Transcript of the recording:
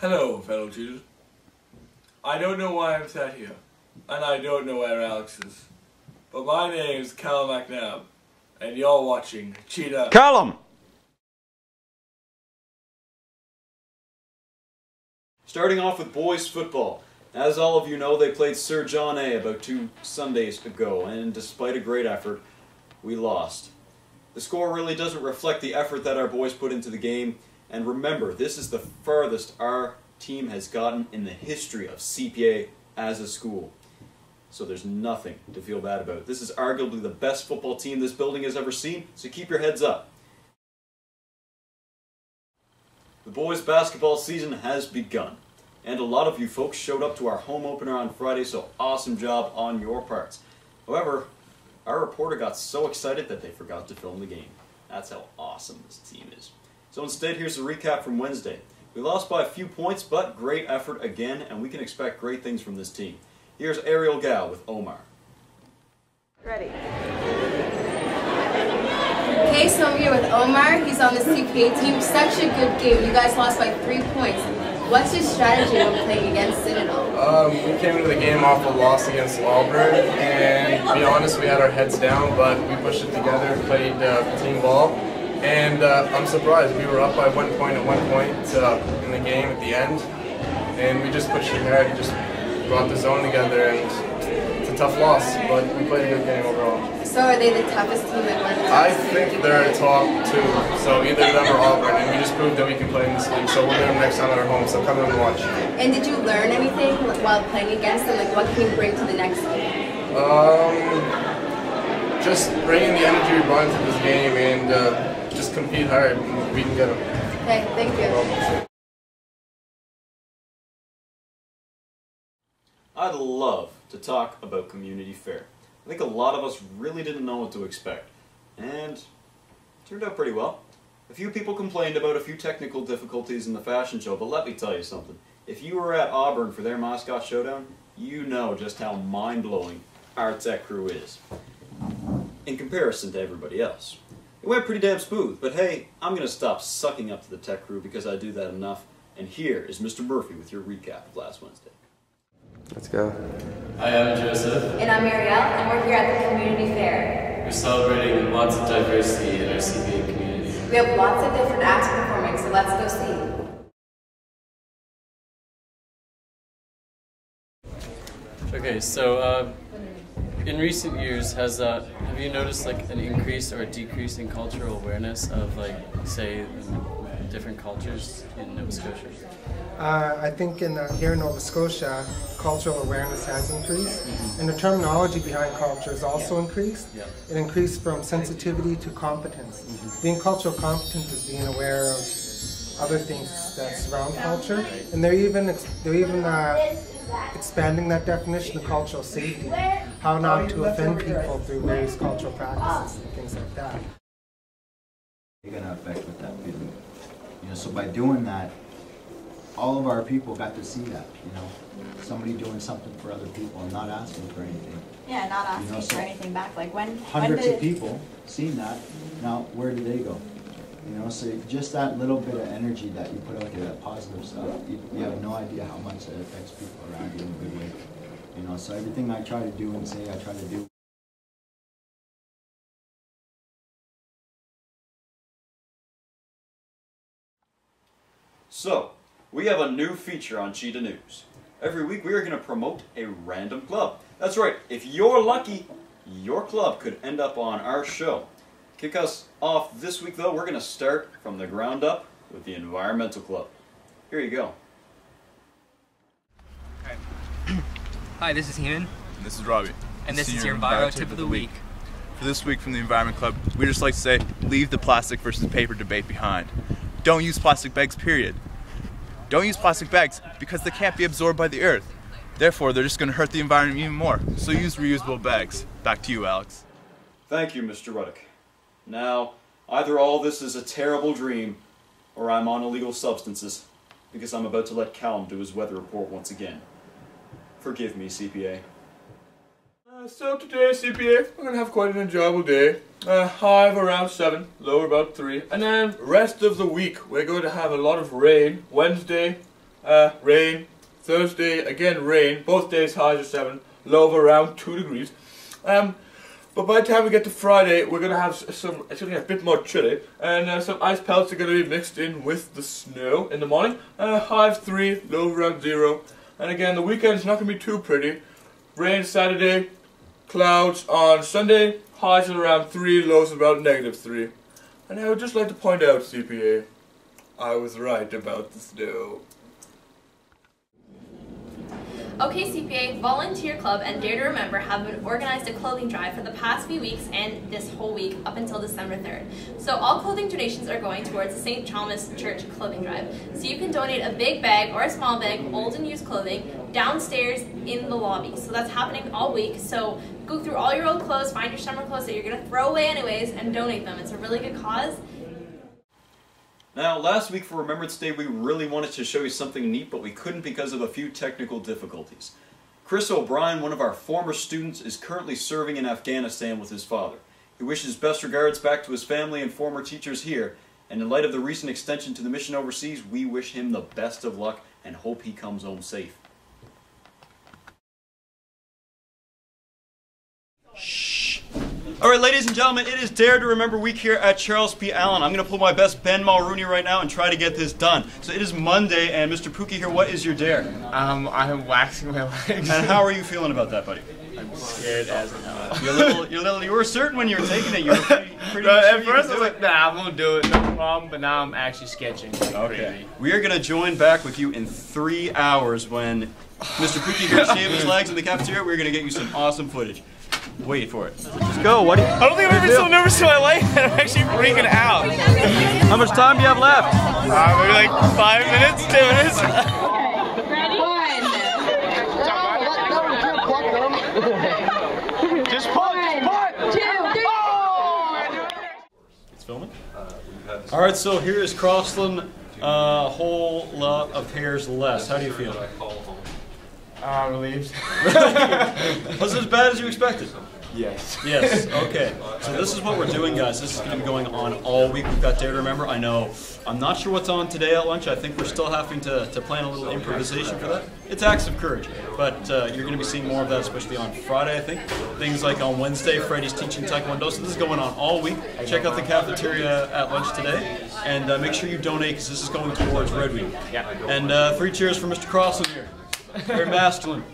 Hello, fellow cheaters. I don't know why I'm sat here, and I don't know where Alex is, but my name's Callum McNabb, and you're watching Cheetah. Callum! Starting off with boys football. As all of you know, they played Sir John A about 2 Sundays ago, and despite a great effort, we lost. The score really doesn't reflect the effort that our boys put into the game, and remember, this is the furthest our team has gotten in the history of CPA as a school. So there's nothing to feel bad about. This is arguably the best football team this building has ever seen, so keep your heads up. The boys' basketball season has begun, and a lot of you folks showed up to our home opener on Friday, so awesome job on your parts. However, our reporter got so excited that they forgot to film the game. That's how awesome this team is. So instead, here's a recap from Wednesday. We lost by a few points, but great effort again, and we can expect great things from this team. Here's Ariel Gal with Omar. Ready. Okay, so I'm here with Omar. He's on the CPA team. Such a good game. You guys lost by 3 points. What's your strategy when playing against Citadel? We came into the game off a loss against Auburn, and to be honest, we had our heads down, but we pushed it together, played team ball, and I'm surprised. We were up by 1 point at one point in the game at the end, and we just pushed it hard and just brought the zone together, and it's a tough loss, but we played a good game overall. So are they the toughest team that won? I think they're a top 2, so either them or Auburn, and we just proved that we can play in this league, so we'll get them next time at our home, so come in and watch. And did you learn anything while playing against them? Like, what can you bring to the next game? Just bringing the energy we brought into this game and just compete hard, and we can get them. Okay, thank you. I'd love to talk about Community Fair. I think a lot of us really didn't know what to expect, and it turned out pretty well. A few people complained about a few technical difficulties in the fashion show, but let me tell you something. If you were at Auburn for their mascot showdown, you know just how mind-blowing our tech crew is in comparison to everybody else. It went pretty damn smooth, but hey, I'm going to stop sucking up to the tech crew because I do that enough, and here is Mr. Murphy with your recap of last Wednesday. Let's go. Hi, I'm Joseph. And I'm Ariel, and we're here at the Community Fair. We're celebrating lots of diversity in our CPA community. We have lots of different acts performing, so let's go see. Okay, so in recent years, have you noticed like an increase or a decrease in cultural awareness of say different cultures in Nova Scotia? I think here in Nova Scotia, cultural awareness has increased, and the terminology behind culture has also increased. It increased from sensitivity to competence. Being cultural competent is being aware of other things that surround culture, and they're even expanding that definition to cultural safety, how not to offend people through various cultural practices and things like that. You're going to affect with that feeling. So by doing that, all of our people got to see that, somebody doing something for other people and not asking for anything. Yeah, not asking for anything back. Like hundreds of people seen that. Now, where do they go? So just that little bit of energy that you put out there, that positive stuff, you have no idea how much it affects people around you in a good way. So everything I try to do and say, I try to do. So, we have a new feature on Cheetah News. Every week we are going to promote a random club. That's right, if you're lucky, your club could end up on our show. Kick us off this week though, we're going to start from the ground up with the Environmental Club. Here you go. Hi, this is Heeman. And this is Robbie. And this is your Enviro Tip of the Week. For this week from the Environment Club, we just like to say, leave the plastic versus paper debate behind. Don't use plastic bags, period. Don't use plastic bags because they can't be absorbed by the earth. Therefore, they're just going to hurt the environment even more. So use reusable bags. Back to you, Alex. Thank you, Mr. Ruddick. Now, either all this is a terrible dream, or I'm on illegal substances, because I'm about to let Callum do his weather report once again. Forgive me, CPA. So today, CPA, we're going to have quite an enjoyable day. High of around 7, low about 3. And then rest of the week, we're going to have a lot of rain. Wednesday, Rain. Thursday, again rain. Both days highs are 7, low of around 2 degrees. But by the time we get to Friday, we're going to have it's going to get a bit more chilly, and some ice pellets are going to be mixed in with the snow in the morning. High of 3, low of around 0. And again, the weekend's not going to be too pretty. Rain Saturday, clouds on Sunday, highs of around 3, lows of about -3. And I would just like to point out, CPA, I was right about the snow. OK CPA, Volunteer Club and Dare to Remember have been organized a clothing drive for the past few weeks and this whole week up until December 3rd. So all clothing donations are going towards the St. Thomas Church clothing drive. So you can donate a big bag or a small bag of old and used clothing downstairs in the lobby. So that's happening all week. So go through all your old clothes, find your summer clothes that you're going to throw away anyways, and donate them. It's a really good cause. Now, last week for Remembrance Day, we really wanted to show you something neat, but we couldn't because of a few technical difficulties. Chris O'Brien, one of our former students, is currently serving in Afghanistan with his father. He wishes best regards back to his family and former teachers here, and in light of the recent extension to the mission overseas, we wish him the best of luck and hope he comes home safe. Alright, ladies and gentlemen, it is Dare to Remember week here at Charles P. Allen. I'm going to pull my best Ben Mulrooney right now and try to get this done. So it is Monday, and Mr. Pookie here, what is your dare? I'm waxing my legs. And how are you feeling about that, buddy? I'm scared as hell. You were certain when you were taking it. You were pretty But sure at first I was like, nah, I won't do it, no problem. But now I'm actually sketching. Like crazy. We are going to join back with you in 3 hours when Mr. Pookie here shaved his legs in the cafeteria. We're going to get you some awesome footage. Wait for it. Just go. What do you... I don't think I've ever been so nervous in my life. I'm actually freaking out. How much time do you have left? Maybe like 5 minutes, 10 minutes. Just pull, just 2, 3. It's filming? Alright, so here is Crossland. A whole lot of hairs less. How do you feel? Relieved. Was it as bad as you expected? Yes. Yes, okay. So this is what we're doing, guys. This is going to be going on all week. We've got Dare to Remember. I know, I'm not sure what's on today at lunch. I think we're still having to plan a little improvisation for that. It's acts of courage. But you're going to be seeing more of that, especially on Friday, I think. Things like on Wednesday, Freddie's teaching Taekwondo. So this is going on all week. Check out the cafeteria at lunch today. And make sure you donate, because this is going towards Red Week. Yeah. And 3 cheers for Mr. Crossland here. Very masculine.